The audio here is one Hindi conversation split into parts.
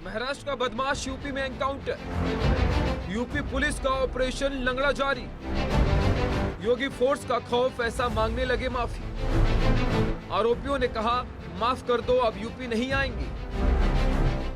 महाराष्ट्र का बदमाश यूपी में एनकाउंटर। यूपी पुलिस का ऑपरेशन लंगड़ा जारी। योगी फोर्स का खौफ, ऐसा मांगने लगे माफी। आरोपियों ने कहा माफ कर दो, अब यूपी नहीं आएंगे।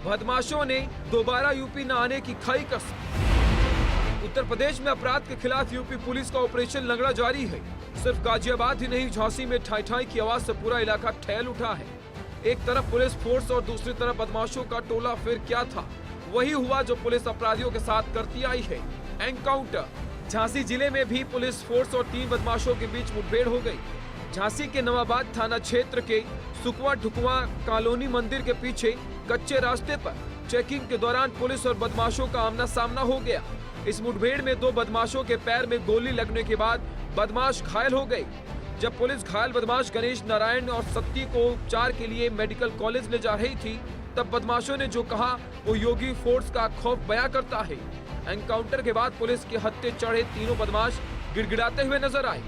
बदमाशों ने दोबारा यूपी न आने की खाई कसम। उत्तर प्रदेश में अपराध के खिलाफ यूपी पुलिस का ऑपरेशन लंगड़ा जारी है। सिर्फ गाजियाबाद ही नहीं, झांसी में ठाई ठाई की आवाज से पूरा इलाका ठहल उठा है। एक तरफ पुलिस फोर्स और दूसरी तरफ बदमाशों का टोला। फिर क्या था? वही हुआ जो पुलिस अपराधियों के साथ करती आई है, एनकाउंटर। झांसी जिले में भी पुलिस फोर्स और 3 बदमाशों के बीच मुठभेड़ हो गई। झांसी के नवाबाद थाना क्षेत्र के सुकवा ढुकवा कॉलोनी मंदिर के पीछे कच्चे रास्ते पर चेकिंग के दौरान पुलिस और बदमाशों का आमना सामना हो गया। इस मुठभेड़ में 2 बदमाशों के पैर में गोली लगने के बाद बदमाश घायल हो गए। जब पुलिस घायल बदमाश गणेश नारायण और सत्ती को उपचार के लिए मेडिकल कॉलेज ले जा रही थी, तब बदमाशों ने जो कहा वो योगी फोर्स का खौफ बयां करता है। एनकाउंटर के बाद पुलिस के हत्थे चढ़े तीनों बदमाश गिड़गिड़ाते हुए नजर आए।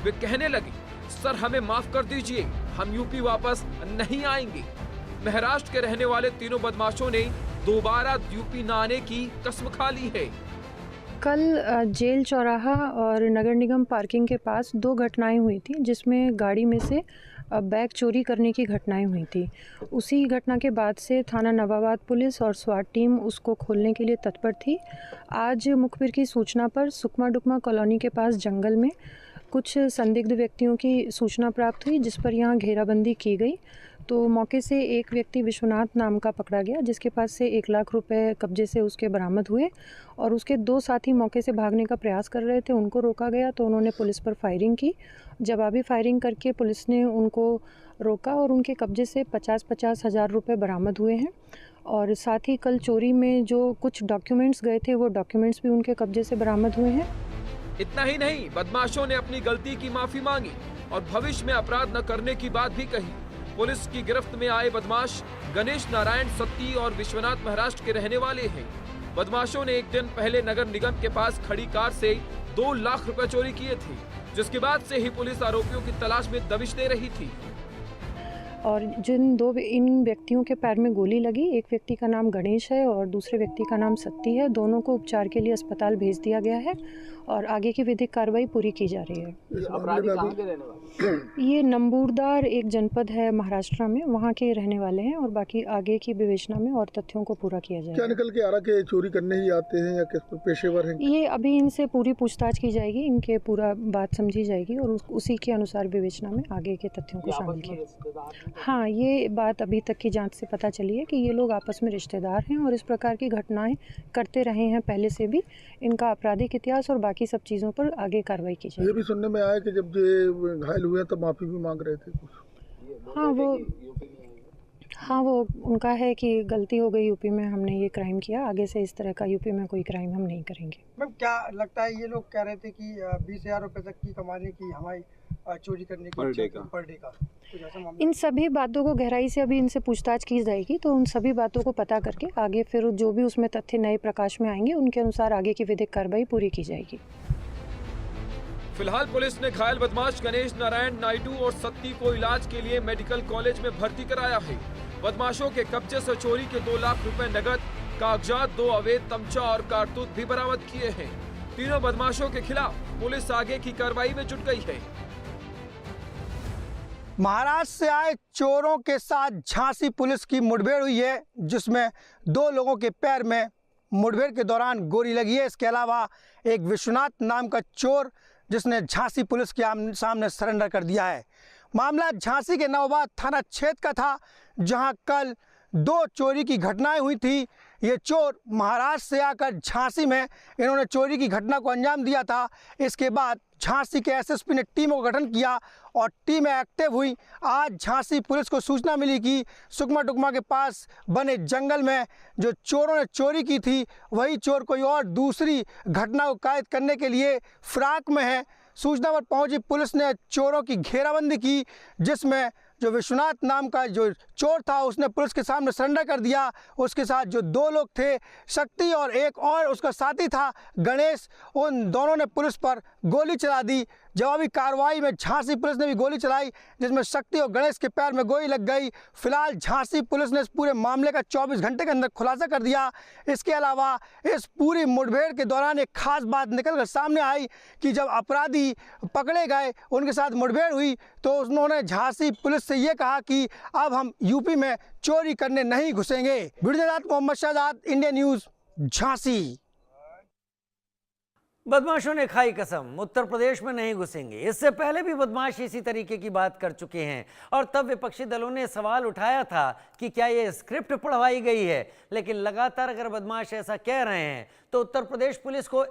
वे कहने लगे, सर हमें माफ कर दीजिए, हम यूपी वापस नहीं आएंगे। महाराष्ट्र के रहने वाले तीनों बदमाशों ने दोबारा यूपी न आने की कसम खा ली है। कल जेल चौराहा और नगर निगम पार्किंग के पास 2 घटनाएं हुई थी, जिसमें गाड़ी में से बैग चोरी करने की घटनाएं हुई थी। उसी घटना के बाद से थाना नवाबाद पुलिस और स्वाट टीम उसको खोलने के लिए तत्पर थी। आज मुखबिर की सूचना पर सुकमा डुकमा कॉलोनी के पास जंगल में कुछ संदिग्ध व्यक्तियों की सूचना प्राप्त हुई, जिस पर यहाँ घेराबंदी की गई। तो मौके से एक व्यक्ति विश्वनाथ नाम का पकड़ा गया, जिसके पास से 1 लाख रुपए कब्जे से उसके बरामद हुए और उसके 2 साथी मौके से भागने का प्रयास कर रहे थे। उनको रोका गया तो उन्होंने पुलिस पर फायरिंग की। जवाबी फायरिंग करके पुलिस ने उनको रोका और उनके कब्जे से 50-50 हज़ार रुपये बरामद हुए हैं। और साथ ही कल चोरी में जो कुछ डॉक्यूमेंट्स गए थे, वो डॉक्यूमेंट्स भी उनके कब्जे से बरामद हुए हैं। इतना ही नहीं, बदमाशों ने अपनी गलती की माफी मांगी और भविष्य में अपराध न करने की बात भी कही। पुलिस की गिरफ्त में आए बदमाश गणेश नारायण सत्ती और विश्वनाथ महाराष्ट्र के रहने वाले हैं। बदमाशों ने एक दिन पहले नगर निगम के पास खड़ी कार से 2 लाख रुपए चोरी किए थे, जिसके बाद से ही पुलिस आरोपियों की तलाश में दबिश दे रही थी। और इन व्यक्तियों के पैर में गोली लगी। एक व्यक्ति का नाम गणेश है और दूसरे व्यक्ति का नाम सत्ती है। दोनों को उपचार के लिए अस्पताल भेज दिया गया है और आगे की विधिक कार्रवाई पूरी की जा रही है। ये नंबूरदार एक जनपद है महाराष्ट्र में, वहाँ के रहने वाले हैं और बाकी आगे की विवेचना में और तथ्यों को पूरा किया जाएगा। क्या निकल के आ रहा कि चोरी करने ही आते हैं या किस पेशेवर हैं? ये अभी इनसे पूरी पूछताछ की जाएगी, इनके पूरा बात समझी जाएगी और उसी के अनुसार विवेचना में आगे के तथ्यों को शामिल किया। हाँ, ये बात अभी तक की जांच से पता चली है कि ये लोग आपस में रिश्तेदार हैं और इस प्रकार की घटनाएं करते रहे हैं पहले से भी। इनका आपराधिक इतिहास और बाकी सब चीज़ों पर आगे कार्रवाई की जाएगी। ये भी सुनने में आया कि जब ये घायल हुए तो माफ़ी भी मांग रहे थे कुछ। हाँ, वो उनका है कि गलती हो गई, यूपी में हमने ये क्राइम किया, आगे से इस तरह का यूपी में कोई क्राइम हम नहीं करेंगे। मैम, क्या लगता है ये लोग कह रहे थे कि 20,000 रुपये तक की कमाने की हमारी चोरी करने की पर डे का कुछ ऐसा मामला? इन सभी बातों को गहराई से अभी इनसे पूछताछ की जाएगी, तो उन सभी बातों को पता करके आगे फिर जो भी उसमें तथ्य नए प्रकाश में आएंगे उनके अनुसार आगे की विधिक कार्रवाई पूरी की जाएगी। फिलहाल पुलिस ने घायल बदमाश गणेश नारायण नायडू और सत्ती को इलाज के लिए मेडिकल कॉलेज में भर्ती कराया है। बदमाशों के कब्जे से चोरी के 2 लाख रुपए नगद, कागजात, 2 अवैध तमचा और कारतूस भी बरामद किए हैं। तीनों बदमाशों के खिलाफ पुलिस आगे की कार्रवाई में जुट गई है। महाराष्ट्र से आए चोरों के साथ झांसी पुलिस की मुठभेड़ हुई है, जिसमें 2 लोगों के पैर में मुठभेड़ के दौरान गोली लगी है। इसके अलावा एक विश्वनाथ नाम का चोर जिसने झांसी पुलिस के सामने सरेंडर कर दिया है। मामला झांसी के नवाबाद थाना क्षेत्र का था, जहां कल 2 चोरी की घटनाएं हुई थी। ये चोर महाराष्ट्र से आकर झांसी में इन्होंने चोरी की घटना को अंजाम दिया था। इसके बाद झांसी के एसएसपी ने टीमों का गठन किया और टीमें एक्टिव हुई। आज झांसी पुलिस को सूचना मिली कि सुकमा डुकमा के पास बने जंगल में जो चोरों ने चोरी की थी, वही चोर कोई और दूसरी घटना को कायद करने के लिए फिराक में है। सूचना पर पहुंची पुलिस ने चोरों की घेराबंदी की, जिसमें जो विश्वनाथ नाम का जो चोर था उसने पुलिस के सामने सरेंडर कर दिया। उसके साथ जो 2 लोग थे, शक्ति और एक और उसका साथी था गणेश, उन दोनों ने पुलिस पर गोली चला दी, जवाबी कार्रवाई में झांसी पुलिस ने भी गोली चलाई, जिसमें शक्ति और गणेश के पैर में गोली लग गई। फिलहाल झांसी पुलिस ने इस पूरे मामले का 24 घंटे के अंदर खुलासा कर दिया। इसके अलावा इस पूरी मुठभेड़ के दौरान एक खास बात निकलकर सामने आई कि जब अपराधी पकड़े गए, उनके साथ मुठभेड़ हुई, तो उन्होंने झांसी पुलिस से ये कहा कि अब हम यूपी में चोरी करने नहीं घुसेंगे। Video Mohammad Shahzad, India news, Jhansi. बदमाशों ने खाई कसम, उत्तर प्रदेश में नहीं घुसेंगे। इससे पहले भी बदमाश इसी तरीके की बात कर चुके हैं और तब विपक्षी दलों ने सवाल उठाया था कि क्या ये स्क्रिप्ट पढ़वाई गई है। लेकिन लगातार अगर बदमाश ऐसा कह रहे हैं तो उत्तर प्रदेश पुलिस को